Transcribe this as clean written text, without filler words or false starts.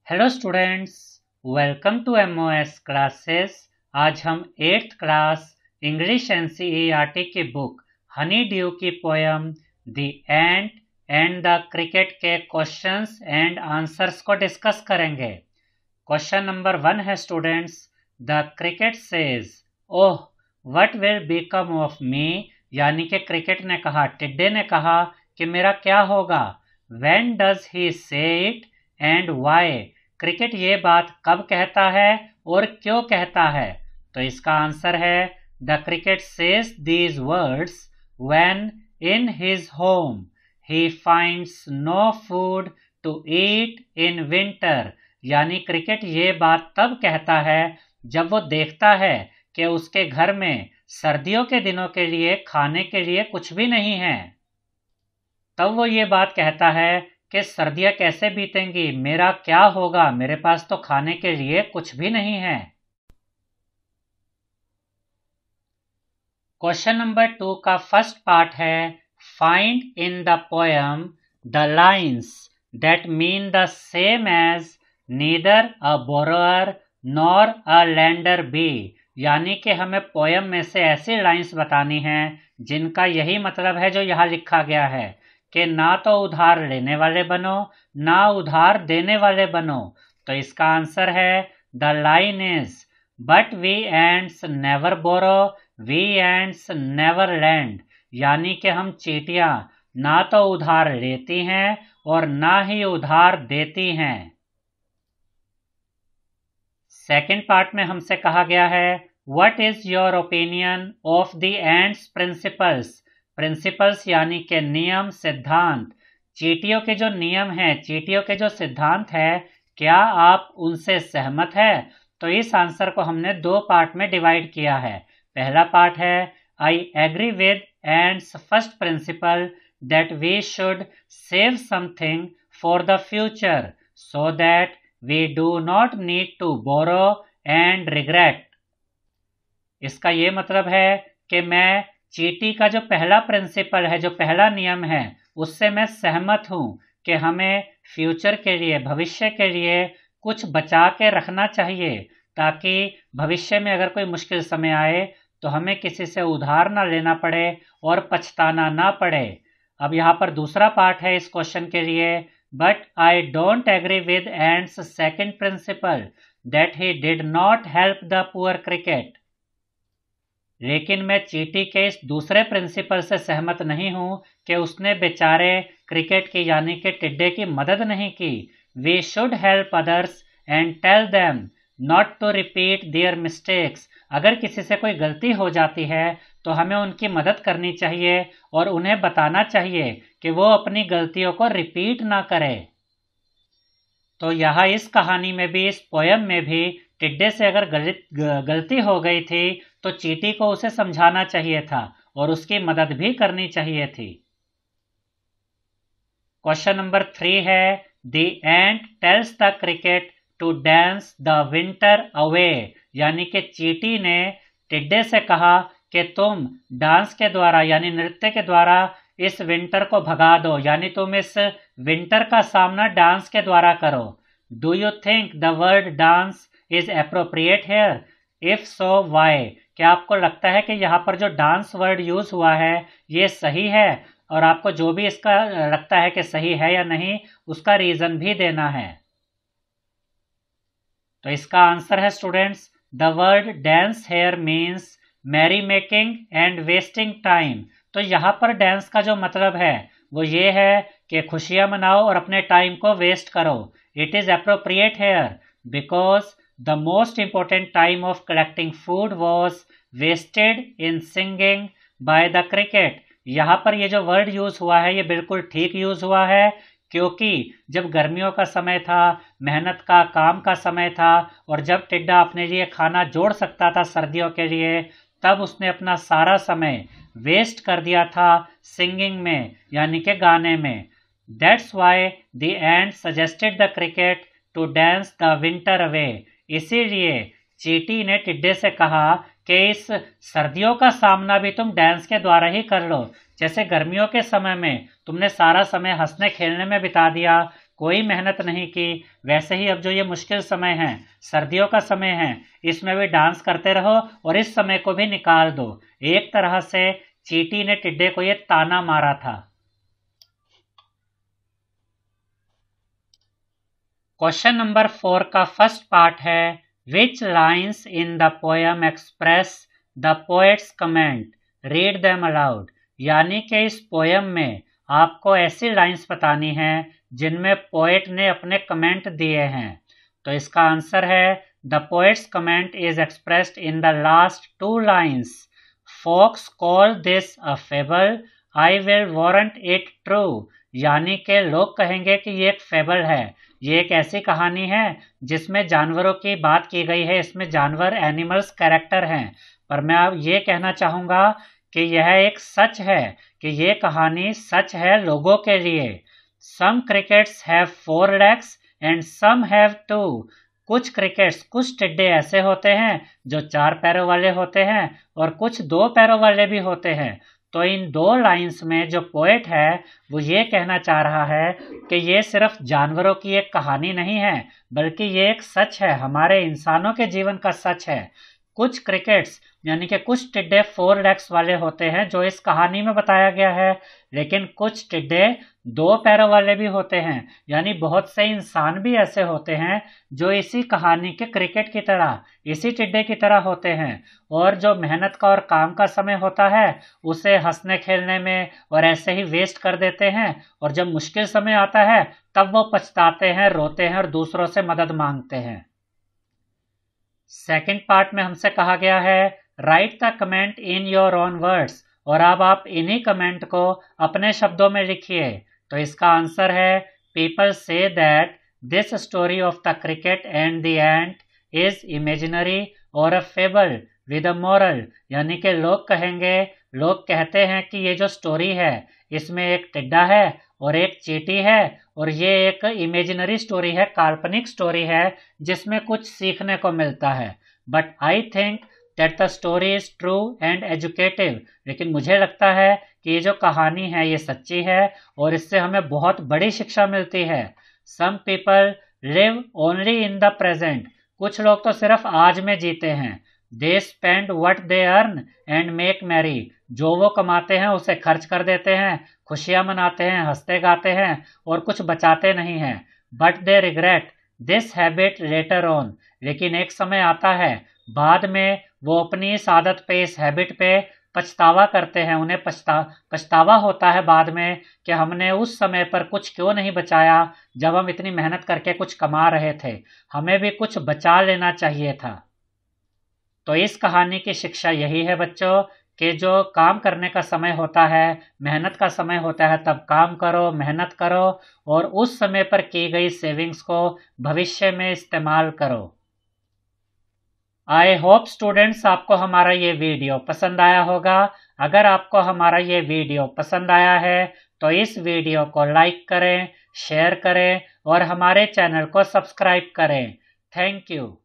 Hello students, welcome to MOS classes. आज हम 8th class English NCERT की book Honey Dew की poem the ant and the cricket के questions and answers को discuss करेंगे। Question number 1 है students, the cricket says oh what will become of me, यानी कि क्रिकेट ने कहा, टिड्डे ने कहा कि मेरा क्या होगा। व्हेन डज ही से इट एंड वाई, क्रिकेट ये बात कब कहता है और क्यों कहता है। तो इसका आंसर है the cricket says these words when in his home he finds no food to eat in winter, यानी क्रिकेट ये बात तब कहता है जब वो देखता है कि उसके घर में सर्दियों के दिनों के लिए खाने के लिए कुछ भी नहीं है। तब वो ये बात कहता है कि सर्दियां कैसे बीतेंगी, मेरा क्या होगा, मेरे पास तो खाने के लिए कुछ भी नहीं है। क्वेश्चन नंबर 2 का फर्स्ट पार्ट है, find in the poem the lines that mean the same as neither a borrower nor a lender be, यानी कि हमें पोयम में से ऐसी लाइन्स बतानी हैं जिनका यही मतलब है जो यहाँ लिखा गया है कि ना तो उधार लेने वाले बनो ना उधार देने वाले बनो। तो इसका आंसर है the line is but we ants never borrow we ants never lend, यानी कि हम चींटियां ना तो उधार लेती हैं और ना ही उधार देती हैं। सेकंड पार्ट में हमसे कहा गया है, what is your opinion of the ends principles, principles यानी के नियम सिद्धांत, चींटियों के जो नियम हैं, चींटियों के जो सिद्धांत है, क्या आप उनसे सहमत है। तो इस आंसर को हमने 2 पार्ट में डिवाइड किया है। पहला पार्ट है I agree with ant's first principle that we should save something for the future so that we do not need to borrow and regret. इसका ये मतलब है कि मैं चींटी का जो पहला प्रिंसिपल है, जो पहला नियम है, उससे मैं सहमत हूं कि हमें फ्यूचर के लिए, भविष्य के लिए कुछ बचा के रखना चाहिए ताकि भविष्य में अगर कोई मुश्किल समय आए तो हमें किसी से उधार ना लेना पड़े और पछताना ना पड़े। अब यहाँ पर दूसरा पार्ट है इस क्वेश्चन के लिए, but I don't agree with ant's second principle that he did not help the poor cricket, लेकिन मैं चींटी के इस दूसरे प्रिंसिपल से सहमत नहीं हूं कि उसने बेचारे क्रिकेट की यानी कि टिड्डे की मदद नहीं की। We should help others and tell them not to repeat their mistakes, अगर किसी से कोई गलती हो जाती है तो हमें उनकी मदद करनी चाहिए और उन्हें बताना चाहिए कि वो अपनी गलतियों को रिपीट ना करे। तो यहाँ इस कहानी में भी, इस पोयम में भी टिड्डे से अगर गलती हो गई थी तो चींटी को उसे समझाना चाहिए था और उसकी मदद भी करनी चाहिए थी। क्वेश्चन नंबर 3 है, the ant tells the cricket to dance the winter away, यानी कि चींटी ने टिड्डे से कहा कि तुम डांस के द्वारा यानी नृत्य के द्वारा इस विंटर को भगा दो, यानी तुम इस विंटर का सामना डांस के द्वारा करो। Do you think the word dance is appropriate here, if so why, क्या आपको लगता है कि यहाँ पर जो डांस वर्ड यूज हुआ है ये सही है, और आपको जो भी इसका लगता है कि सही है या नहीं उसका रीजन भी देना है। तो इसका आंसर है students, the word dance here means merry making and wasting time. तो यहाँ पर डांस का जो मतलब है वो ये है कि खुशियां मनाओ और अपने टाइम को वेस्ट करो। It is appropriate here because the most important time of collecting food was wasted in singing by the cricket. यहाँ पर ये जो वर्ड यूज हुआ है ये बिल्कुल ठीक यूज हुआ है, क्योंकि जब गर्मियों का समय था, मेहनत का काम का समय था, और जब टिड्डा अपने लिए खाना जोड़ सकता था सर्दियों के लिए, तब उसने अपना सारा समय वेस्ट कर दिया था सिंगिंग में यानी कि गाने में। That's why the ant suggested the cricket to dance the winter away, इसीलिए चींटी ने टिड्डे से कहा कि इस सर्दियों का सामना भी तुम डांस के द्वारा ही कर लो। जैसे गर्मियों के समय में तुमने सारा समय हंसने खेलने में बिता दिया, कोई मेहनत नहीं की। वैसे ही अब जो ये मुश्किल समय है, सर्दियों का समय है, इसमें भी डांस करते रहो और इस समय को भी निकाल दो। एक तरह से चींटी ने टिड्डे को ये ताना मारा था। क्वेश्चन नंबर 4 का फर्स्ट पार्ट है, which lines in the poem express the poet's comment, read them aloud. यानी कि इस पोएम में आपको ऐसी लाइन्स बतानी हैं जिनमें पोएट ने अपने कमेंट दिए हैं। तो इसका आंसर है, the poet's comment is expressed in the last 2 lines. Folks call this a fable, I will warrant it true. यानी कि लोग कहेंगे कि ये एक फेबल है, ये एक ऐसी कहानी है जिसमें जानवरों की बात की गई है, इसमें जानवर एनिमल्स कैरेक्टर हैं। पर मैं अब ये कहना चाहूँगा कि यह एक सच है, कि ये कहानी सच है लोगों के लिए। Some crickets have 4 legs and some have 2। कुछ क्रिकेट्स, कुछ टिड्डे ऐसे होते हैं जो 4 पैरों वाले होते हैं और कुछ 2 पैरों वाले भी होते हैं। तो इन 2 लाइन्स में जो पोएट है वो ये कहना चाह रहा है कि ये सिर्फ जानवरों की एक कहानी नहीं है, बल्कि ये एक सच है, हमारे इंसानों के जीवन का सच है। कुछ क्रिकेट्स यानी कि कुछ टिड्डे 4 legs वाले होते हैं जो इस कहानी में बताया गया है, लेकिन कुछ टिड्डे 2 पैरों वाले भी होते हैं। यानी बहुत से इंसान भी ऐसे होते हैं जो इसी कहानी के क्रिकेट की तरह, इसी टिड्डे की तरह होते हैं, और जो मेहनत का और काम का समय होता है उसे हंसने खेलने में और ऐसे ही वेस्ट कर देते हैं, और जब मुश्किल समय आता है तब वो पछताते हैं, रोते हैं और दूसरों से मदद मांगते हैं। सेकंड पार्ट में हमसे कहा गया है, right the comment in your own words. और अब आप इन्हीं कमेंट को अपने शब्दों में लिखिए। तो इसका आंसर है, people say that this story of the cricket and the ant is imaginary और अ फेबल विद अ मॉरल। यानी कि लोग कहेंगे, लोग कहते हैं कि ये जो स्टोरी है इसमें एक टिड्डा है और एक चींटी है, और ये एक इमेजिनरी स्टोरी है, काल्पनिक स्टोरी है जिसमें कुछ सीखने को मिलता है। But I think that the story is true and educative. लेकिन मुझे लगता है कि ये जो कहानी है ये सच्ची है और इससे हमें बहुत बड़ी शिक्षा मिलती है। Some people live only in the present. कुछ लोग तो सिर्फ आज में जीते हैं। They spend what they earn and make merry. जो वो कमाते हैं उसे खर्च कर देते हैं, खुशियां मनाते हैं, हंसते गाते हैं और कुछ बचाते नहीं हैं। But they regret this habit later on. लेकिन एक समय आता है बाद में वो अपनी इस आदत पे, इस हैबिट पे पछतावा करते हैं। उन्हें पछतावा होता है बाद में कि हमने उस समय पर कुछ क्यों नहीं बचाया, जब हम इतनी मेहनत करके कुछ कमा रहे थे, हमें भी कुछ बचा लेना चाहिए था। तो इस कहानी की शिक्षा यही है बच्चों, कि जो काम करने का समय होता है, मेहनत का समय होता है, तब काम करो, मेहनत करो और उस समय पर की गई सेविंग्स को भविष्य में इस्तेमाल करो। आई होप स्टूडेंट्स आपको हमारा ये वीडियो पसंद आया होगा। अगर आपको हमारा ये वीडियो पसंद आया है तो इस वीडियो को लाइक करें, शेयर करें और हमारे चैनल को सब्सक्राइब करें। Thank you.